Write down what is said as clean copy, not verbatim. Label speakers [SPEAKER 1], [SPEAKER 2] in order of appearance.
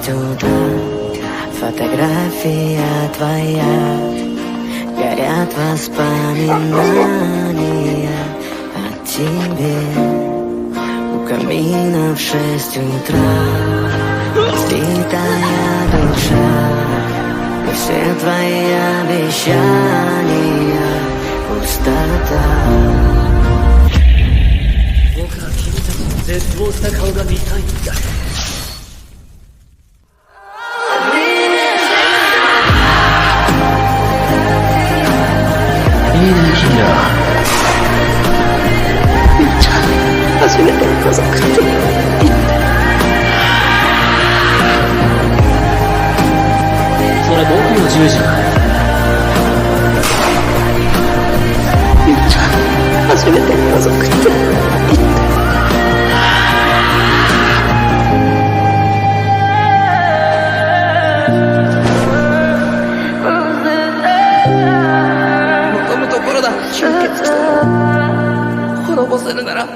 [SPEAKER 1] туда. Фотография твоя, горят воспоминания о тебе. У камина в 6 утра разбитая душа, и все твои обещания пустота.
[SPEAKER 2] 僕は君たちの絶望した顔が見たいんだ。いいね、君ら。みーちゃん、初めての家族って言って。それ僕の10時だ。みーちゃん、初めての家族って言って。望むところだ。吸血鬼滅ぼせるなら